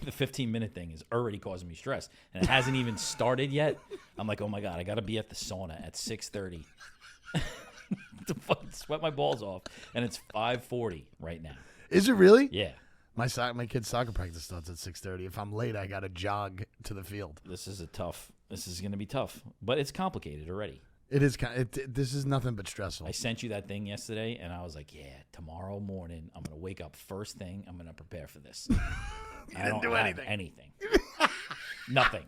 the 15-minute thing is already causing me stress, and it hasn't even started yet. I'm like, oh my God, I got to be at the sauna at 6:30 to fucking sweat my balls off, and it's 5:40 right now. Is it really? Yeah. My kid's soccer practice starts at 6:30. If I'm late, I got to jog to the field. This is going to be tough, but it's complicated already. It is this is nothing but stressful. I sent you that thing yesterday, and I was like, yeah, tomorrow morning, I'm going to wake up first thing. I'm going to prepare for this. I don't have anything. Nothing.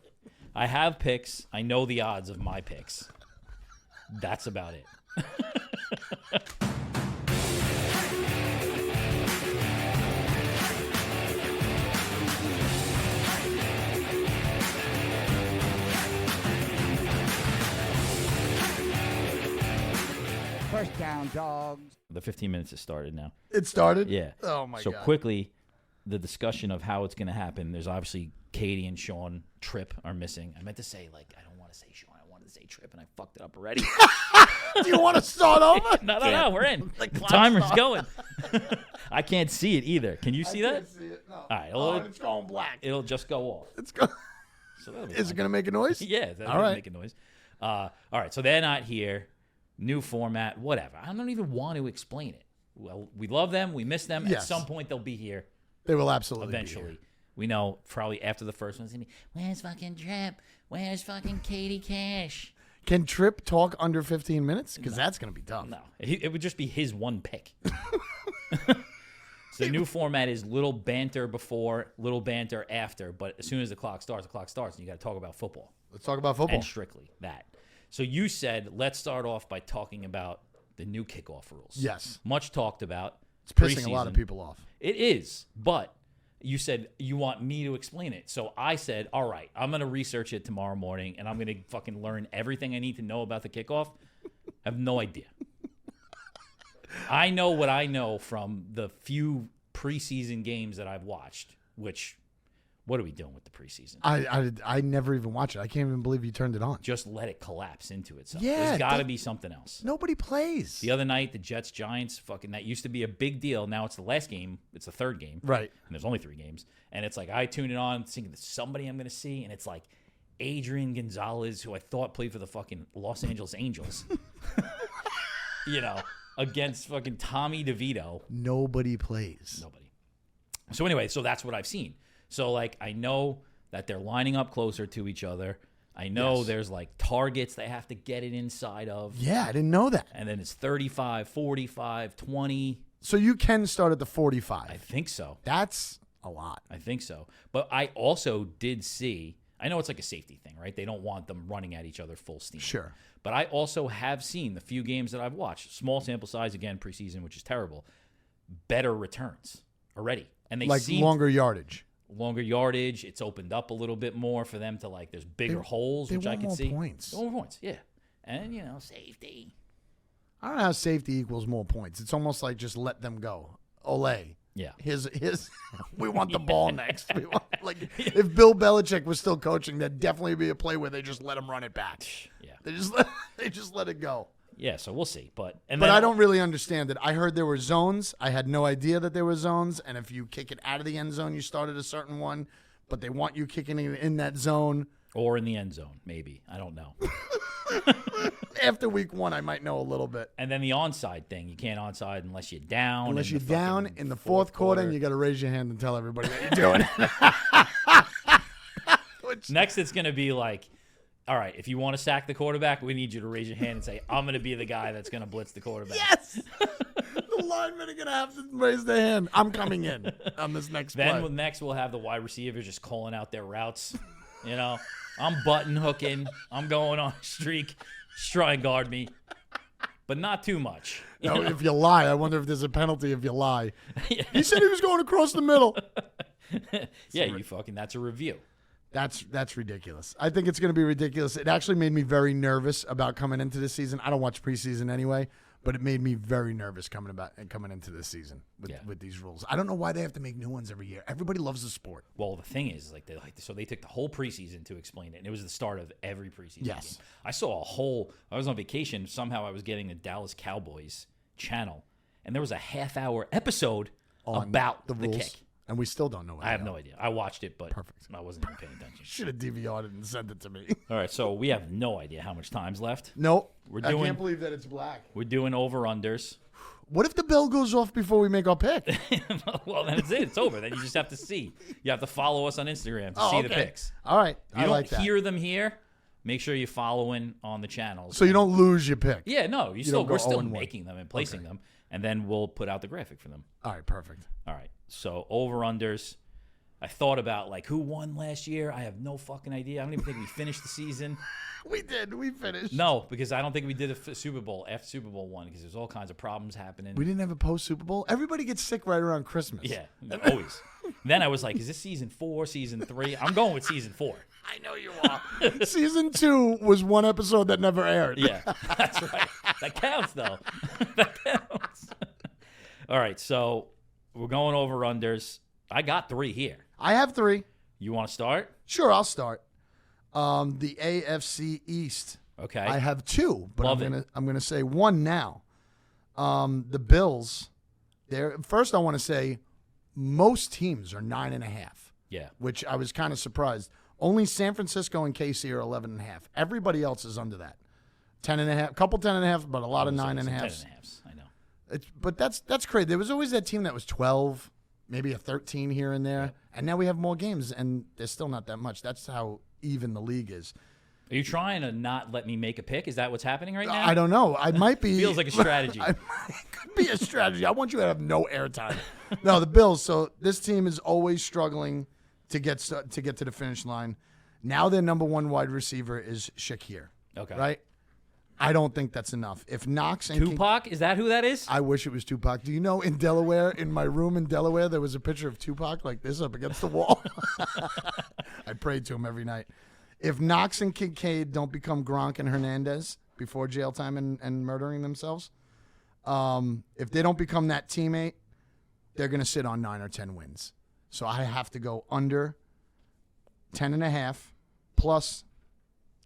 I have picks. I know the odds of my picks. That's about it. First Down Dawgs. The 15 minutes has started now. It started? Yeah. Oh, my God. So quickly, the discussion of how it's going to happen, there's obviously Katie and Sean Tripp are missing. I meant to say, like, I don't want to say Sean. I wanted to say Tripp, and I fucked it up already. Do you want to start over? No, we're in. The timer's going. I can't see it either. Can you see that? I can't see it, no. All right. It's going black. It'll just go off. It's going. So that'll be Is fine. it going to make a noise? Yeah, that'll make a noise. All right, so they're not here. New format, whatever. I don't even want to explain it. Well, we love them. We miss them. Yes. At some point, they'll be here. They will absolutely Eventually. be here. We know probably after the first one, it's going to be, where's fucking Tripp? Where's fucking Katie Cash? Can Tripp talk under 15 minutes? Because that's going to be tough. No, it would just be his one pick. So the new format is little banter before, little banter after. But as soon as the clock starts, and you got to talk about football. Let's talk about football. And strictly that. So you said, let's start off by talking about the new kickoff rules. Yes. Much talked about. It's pissing a lot of people off. It is, but you said you want me to explain it. So I said, all right, I'm going to research it tomorrow morning, and I'm going to fucking learn everything I need to know about the kickoff. I have no idea. I know what I know from the few preseason games that I've watched, which... What are we doing with the preseason? I never even watched it. I can't even believe you turned it on. Just let it collapse into itself. Yeah, There's got to be something else. Nobody plays. The other night, the Jets-Giants, fucking that used to be a big deal. Now it's the last game. It's the third game. Right. And there's only 3 games. And it's like I tune it on thinking there's somebody I'm going to see. And it's like Adrian Gonzalez, who I thought played for the fucking Los Angeles Angels. Against fucking Tommy DeVito. Nobody plays. Nobody. So anyway, so that's what I've seen. So, like, I know that they're lining up closer to each other. I know there's, like, targets they have to get it inside of. Yeah, I didn't know that. And then it's 35, 45, 20. So you can start at the 45. I think so. That's a lot. I think so. But I also did see, I know it's like a safety thing, right? They don't want them running at each other full steam. Sure. But I also have seen the few games that I've watched, small sample size, again, preseason, which is terrible, better returns already. And they like longer yardage. Longer yardage. It's opened up a little bit more for them to, like, there's bigger holes, which I can see. Points. They want more points, yeah. And, safety. I don't know how safety equals more points. It's almost like just let them go. Olay. Yeah. His we want the ball next. We want, like, if Bill Belichick was still coaching, there'd definitely be a play where they just let him run it back. Yeah. They just let it go. Yeah, so we'll see. But I don't really understand it. I heard there were zones. I had no idea that there were zones. And if you kick it out of the end zone, you start at a certain one. But they want you kicking it in that zone. Or in the end zone, maybe. I don't know. After week 1, I might know a little bit. And then the onside thing. You can't onside unless you're down. Unless you're down in the fourth quarter, and you got to raise your hand and tell everybody that you're doing it. Next, it's going to be like, all right, if you want to sack the quarterback, we need you to raise your hand and say, I'm going to be the guy that's going to blitz the quarterback. Yes! The linemen are going to have to raise their hand. I'm coming in on this next play. Then next we'll have the wide receivers just calling out their routes. I'm button hooking. I'm going on a streak. Just try and guard me. But not too much. No, if you lie, I wonder if there's a penalty if you lie. He said he was going across the middle. Yeah, that's a review. That's ridiculous. I think it's going to be ridiculous. It actually made me very nervous about coming into this season. I don't watch preseason anyway, but it made me very nervous coming into this season with these rules. I don't know why they have to make new ones every year. Everybody loves the sport. Well, the thing is, so they took the whole preseason to explain it, and it was the start of every preseason game. I saw I was on vacation. Somehow I was getting the Dallas Cowboys channel, and there was a half-hour episode about the rules. kick. And we still don't know what I have no idea. I watched it, but Perfect. I wasn't even paying attention. Should have DVR'd it and sent it to me. All right, so we have no idea how much time's left. Nope. I can't believe that it's black. We're doing over-unders. What if the bell goes off before we make our pick? Well, then it's it. It's over. Then you just have to see. You have to follow us on Instagram to see the picks. All right. You don't hear them here. Make sure you're following on the channels. So you don't lose your pick. Yeah, no. We're still 0-1. making them and placing them, and then we'll put out the graphic for them. All right, perfect. All right. So over-unders. I thought about, like, who won last year. I have no fucking idea. I don't even think we finished the season. We did. We finished. No, because I don't think we did a Super Bowl after Super Bowl one because there's all kinds of problems happening. We didn't have a post-Super Bowl? Everybody gets sick right around Christmas. Yeah, always. Then I was like, is this season 4, season 3? I'm going with season 4. I know you are. Season 2 was one episode that never aired. Yeah, that's right. That counts, though. That counts. All right, so we're going over-unders. I got 3 here. I have 3. You want to start? Sure, I'll start. The AFC East. Okay. I have 2, but Love I'm gonna say 1 now. The Bills. First, I want to say most teams are 9.5. Yeah. Which I was kind of surprised. Only San Francisco and KC are 11.5. Everybody else is under that. 10.5, couple 10.5, but a lot of 9.5. 10.5s. I know. But that's crazy. There was always that team that was 12, maybe a 13 here and there, and now we have more games, and there's still not that much. That's how even the league is. Are you trying to not let me make a pick? Is that what's happening right now? I don't know. I might be. Feels like a strategy. It could be a strategy. I want you to have no airtime. No, the Bills. So this team is always struggling to get to the finish line. Now their number 1 wide receiver is Shakir. Okay. Right? I don't think that's enough. If Knox and Tupac, is that who that is? I wish it was Tupac. Do you know in Delaware, in my room in Delaware, there was a picture of Tupac like this up against the wall? I prayed to him every night. If Knox and Kincaid don't become Gronk and Hernandez before jail time and murdering themselves, if they don't become that teammate, they're going to sit on 9 or 10 wins. So I have to go under 10.5 plus.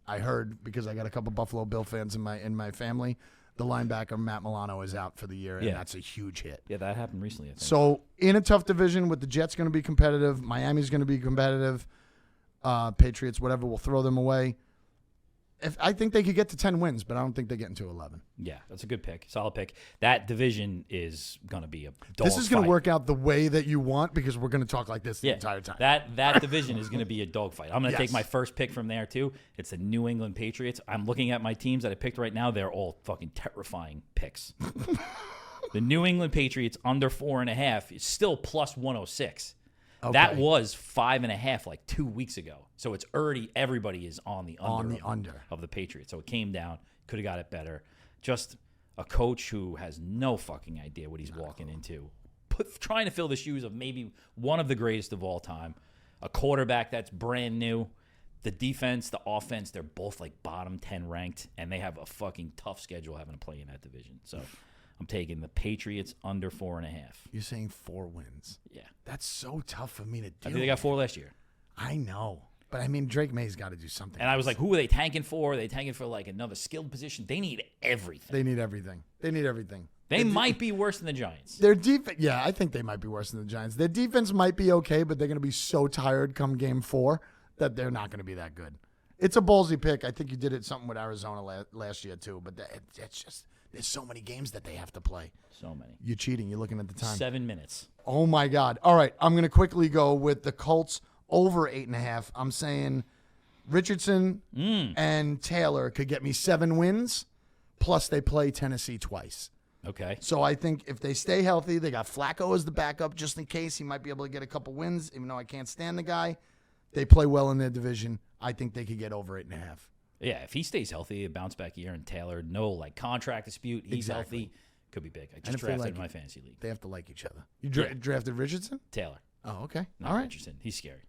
I heard, because I got a couple Buffalo Bill fans in my family, the linebacker Matt Milano is out for the year, and that's a huge hit. Yeah, that happened recently, I think. So in a tough division with the Jets going to be competitive, Miami's going to be competitive, Patriots, whatever, will throw them away. I think they could get to 10 wins, but I don't think they get into 11. Yeah, that's a good pick. Solid pick. That division is going to be a dog This is going fight. to work out the way that you want because we're going to talk like this the entire time. That division is going to be a dogfight. I'm going to Yes. take my first pick from there, too. It's the New England Patriots. I'm looking at my teams that I picked right now. They're all fucking terrifying picks. The New England Patriots under 4.5 is still plus 106. Okay. That was 5.5 like 2 weeks ago. So it's already, everybody is on the under, of the Patriots. So it came down, could have got it better. Just a coach who has no fucking idea what he's walking into. Trying to fill the shoes of maybe one of the greatest of all time. A quarterback that's brand new. The defense, the offense, they're both like bottom 10 ranked, and they have a fucking tough schedule having to play in that division. So I'm taking the Patriots under 4.5. You're saying 4 wins. Yeah. That's so tough for me to do. I think they got 4 last year. I know. But, I mean, Drake May's got to do something. And I was like, who are they tanking for? Are they tanking for, like, another skilled position? They need everything. They need everything. They might be worse than the Giants. Their defense, yeah, I think they might be worse than the Giants. Their defense might be okay, but they're going to be so tired come game 4 that they're not going to be that good. It's a ballsy pick. I think you did it something with Arizona last year, too. But it's just, there's so many games that they have to play. So many. You're cheating. You're looking at the time. 7 minutes. Oh, my God. All right, I'm going to quickly go with the Colts over 8.5. I'm saying Richardson and Taylor could get me 7 wins, plus they play Tennessee twice. Okay. So I think if they stay healthy, they got Flacco as the backup just in case. He might be able to get a couple wins, even though I can't stand the guy. They play well in their division. I think they could get over 8.5. Yeah, if he stays healthy, a bounce back year, and Taylor, no like contract dispute, he's Exactly. healthy, could be big. I And just if they drafted like in my fantasy league. They have to like each other. You drafted Richardson? Taylor. Oh, okay. Not All right. Richardson. He's scary.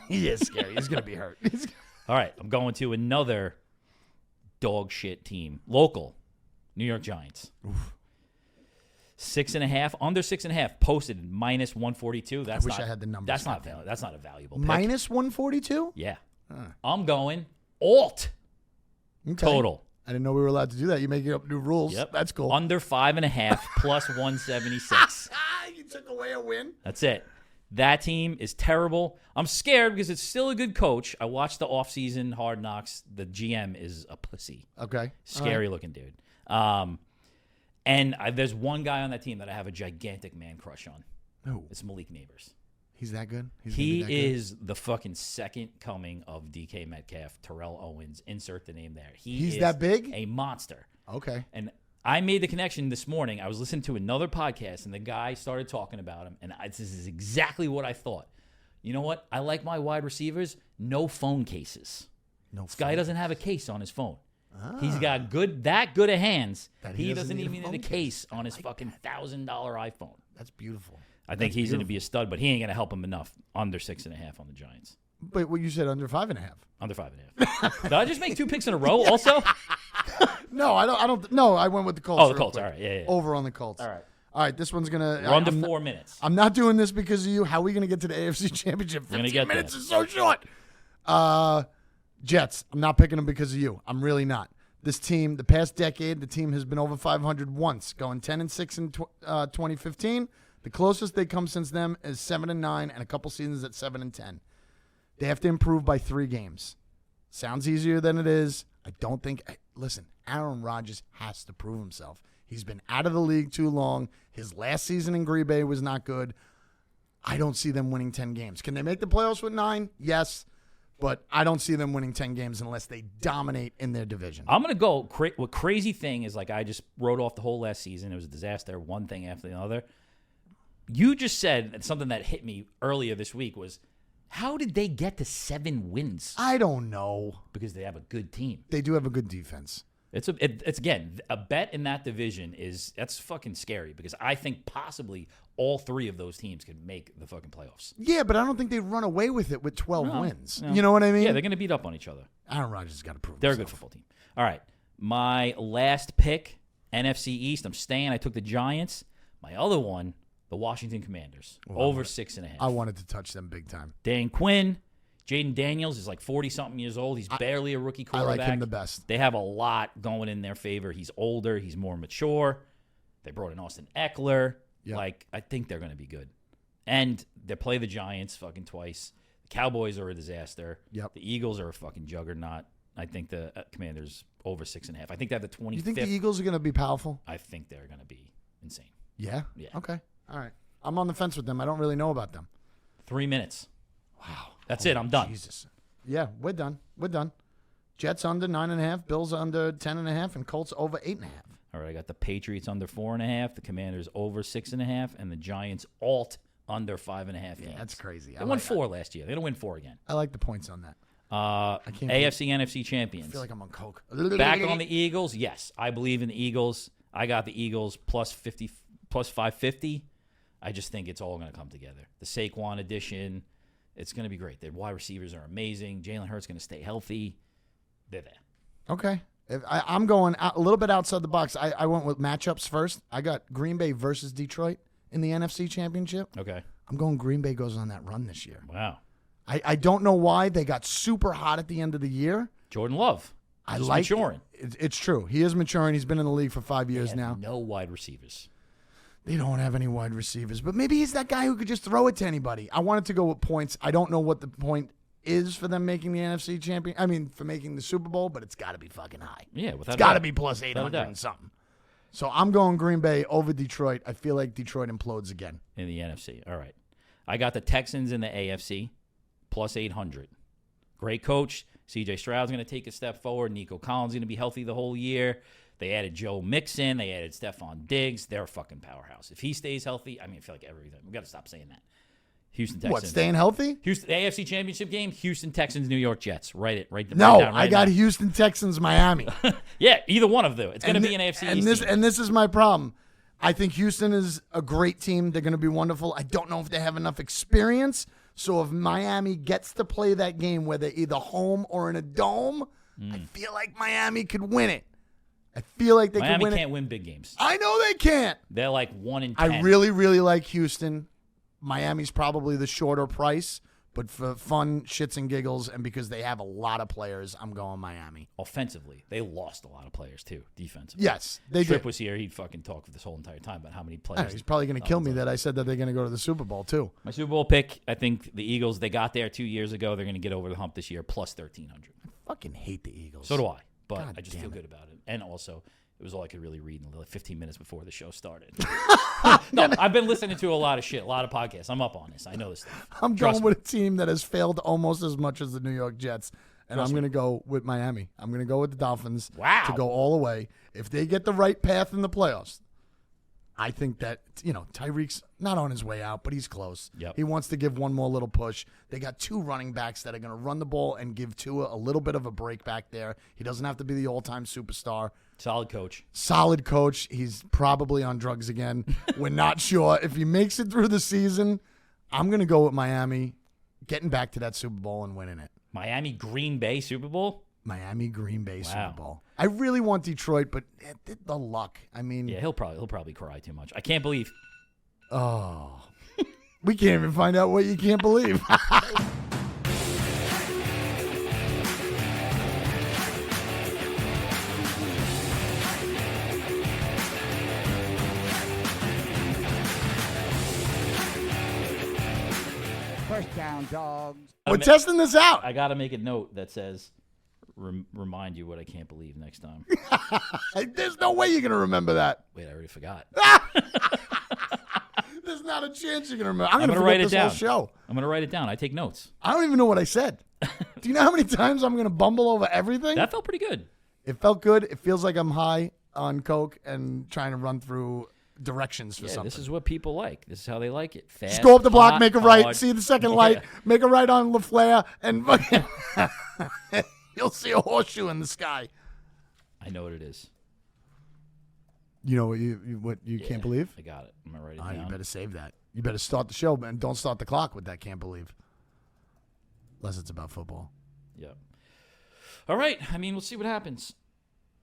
He is scary. He's going to be hurt. All right, I'm going to another dog shit team. Local, New York Giants. 6.5, under 6.5, posted minus 142. That's wish not, I had the numbers. That's not valid. That's not a valuable pick. Minus 142? Yeah. I'm going alt Okay. total. I didn't know we were allowed to do that. You're making up new rules. Yep. That's cool. Under 5.5 plus 176. You took away a win? That's it. That team is terrible. I'm scared because it's still a good coach. I watched the offseason Hard Knocks. The GM is a pussy. Okay. Scary looking dude. There's one guy on that team that I have a gigantic man crush on. Who? It's Malik Neighbors. He's that good? He is the fucking second coming of DK Metcalf, Terrell Owens. Insert the name there. He's that big? A monster. Okay. And I made the connection this morning. I was listening to another podcast, and the guy started talking about him, and this is exactly what I thought. You know what? I like my wide receivers. No phone cases. This guy doesn't have a case on his phone. He's got that good of hands. He doesn't even need a case on his fucking $1,000 iPhone. That's beautiful. I think he's going to be a stud, but he ain't going to help him enough. Under 6.5 on the Giants. But what you said under 5.5. Under 5.5. Did I just make 2 picks in a row also? No, I don't. No, I went with the Colts. Oh, the Colts. All right. Yeah. Over on the Colts. All right. All right, this one's going to... We're under 4 minutes. I'm not doing this because of you. How are we going to get to the AFC Championship? 15 minutes is so short. Jets. I'm not picking them because of you. I'm really not. This team, the past decade, the team has been over 500 once, going 10-6 in 2015. The closest they come since then is 7-9, and a couple seasons at 7-10. They have to improve by 3 games. Sounds easier than it is. I don't think. Listen, Aaron Rodgers has to prove himself. He's been out of the league too long. His last season in Green Bay was not good. I don't see them winning 10 games. Can they make the playoffs with 9? Yes. But I don't see them winning 10 games unless they dominate in their division. I'm going to go. What crazy thing is, like, I just wrote off the whole last season. It was a disaster, one thing after the other. You just said something that hit me earlier this week was, how did they get to 7 wins? I don't know. Because they have a good team. They do have a good defense. It's again, a bet in that division that's fucking scary because I think possibly all 3 of those teams could make the fucking playoffs. Yeah, but I don't think they run away with it with 12 wins. No. You know what I mean? Yeah, they're going to beat up on each other. Aaron Rodgers has got to prove They're himself. a good football team. All right. My last pick, NFC East. I'm staying. I took the Giants. My other one, the Washington Commanders. Over 6.5. I wanted to touch them big time. Dan Quinn. Jaden Daniels is like 40-something years old. He's barely a rookie quarterback. I like him the best. They have a lot going in their favor. He's older. He's more mature. They brought in Austin Eckler. Yep. Like, I think they're going to be good. And they play the Giants fucking twice. The Cowboys are a disaster. Yep. The Eagles are a fucking juggernaut. I think the Commanders over 6.5. I think they have the 25th. You think the Eagles are going to be powerful? I think they're going to be insane. Yeah? Yeah. Okay. All right. I'm on the fence with them. I don't really know about them. 3 minutes. Wow. That's it. I'm done. Jesus. Yeah, we're done. Jets under 9.5, Bills under 10.5, and Colts over 8.5. All right, I got the Patriots under 4.5, the Commanders over 6.5, and the Giants under 5.5 games. Yeah, that's crazy. They won 4 last year. They're going to win 4 again. I like the points on that. AFC, NFC champions. I feel like I'm on coke. Back on the Eagles. Yes, I believe in the Eagles. I got the Eagles plus 550. I just think it's all going to come together. The Saquon edition. It's going to be great. Their wide receivers are amazing. Jalen Hurts going to stay healthy. They're there. Okay. I'm going a little bit outside the box. I went with matchups first. I got Green Bay versus Detroit in the NFC Championship. Okay. I'm going Green Bay goes on that run this year. Wow. I don't know why they got super hot at the end of the year. Jordan Love. He's maturing. It's true. He is maturing. He's been in the league for 5 years now. No wide receivers. They don't have any wide receivers, but maybe he's that guy who could just throw it to anybody. I wanted to go with points. I don't know what the point is for them making the NFC champion. I mean, for making the Super Bowl, but it's got to be fucking high. Yeah, it's got to be plus 800 and something. So I'm going Green Bay over Detroit. I feel like Detroit implodes again in the NFC. All right, I got the Texans in the AFC plus 800. Great coach. C.J. Stroud's going to take a step forward. Nico Collins is going to be healthy the whole year. They added Joe Mixon. They added Stephon Diggs. They're a fucking powerhouse. If he stays healthy, I feel like everything. We've got to stop saying that. Houston Texans. What, staying healthy? Houston, the AFC Championship game, Houston Texans, New York Jets. Right No, down, I got Houston Texans, Miami. Yeah, either one of them. It's going to be an AFC East team. And this is my problem. I think Houston is a great team. They're going to be wonderful. I don't know if they have enough experience. So if Miami gets to play that game, whether either home or in a dome, I feel like Miami could win it. I feel like they can win it. Miami can't win big games. I know they can't. They're like 1 in 10. I really, really like Houston. Miami's probably the shorter price, But for fun, shits and giggles, and because they have a lot of players, I'm going Miami. Offensively, they lost a lot of players too. Defensively, Yes, they Tripp did. was here. He'd fucking talk for this whole entire time about how many players. He's probably going to kill me that I said that they're going to go to the Super Bowl, too. My Super Bowl pick, I think the Eagles, they got there 2 years ago. They're going to get over the hump this year, plus 1,300. I fucking hate the Eagles. So do I, but God I just feel good about it. And also, it was all I could really read in the 15 minutes before the show started. No, I've been listening to a lot of shit, a lot of podcasts. I'm up on this. I know this stuff. I'm going with a team that has failed almost as much as the New York Jets, and I'm going to go with Miami. I'm going to go with the Dolphins to go all the way. If they get the right path in the playoffs, I think that, Tyreek's not on his way out, but he's close. Yep. He wants to give one more little push. They got 2 running backs that are going to run the ball and give Tua a little bit of a break back there. He doesn't have to be the all-time superstar. Solid coach. Solid coach. He's probably on drugs again. We're not sure. If he makes it through the season, I'm going to go with Miami getting back to that Super Bowl and winning it. Miami Green Bay Super Bowl? Miami Green Bay Wow. Super Bowl. I really want Detroit, but the luck. I mean, Yeah, he'll probably cry too much. I can't believe. oh, we can't even find out what you can't believe. First Down Dawgs. We're testing this out. I got to make a note that says, remind you what I can't believe next time. There's no way you're going to remember that. Wait, I already forgot. There's not a chance you're going to remember. I'm I'm going to write forget it this down. whole show. I'm going to write it down. I take notes. I don't even know what I said. Do you know how many times I'm going to bumble over everything? That felt pretty good. It felt good. It feels like I'm high on coke and trying to run through directions for Yeah, something. this is what people like. This is how they like it. Fast, Just go up the block, hot, make a right, hard. see the second light, Yeah. make a right on LaFleur, and fucking you'll see a horseshoe in the sky. I know what it is. You know what you can't believe? I got it. I'm going to write it Oh, down. you better save that. You better start the show, man. Don't start the clock with that can't believe. Unless it's about football. Yeah. All right. I mean, we'll see what happens.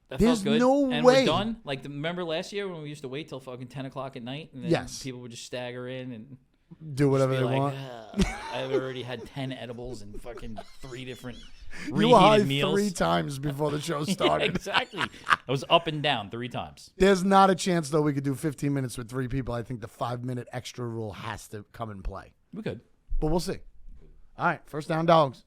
That There's felt good. no and way. we're done. Like, remember last year when we used to wait till fucking 10 o'clock at night? And then Yes. people would just stagger in and Do whatever be they like, want. I've already had 10 edibles and fucking 3 different You were high reheated meals. 3 times before the show Yeah, started. exactly. I was up and down 3 times. There's not a chance, though, we could do 15 minutes with 3 people. I think the 5-minute extra rule has to come in play. We could. But we'll see. All right, first down, dogs.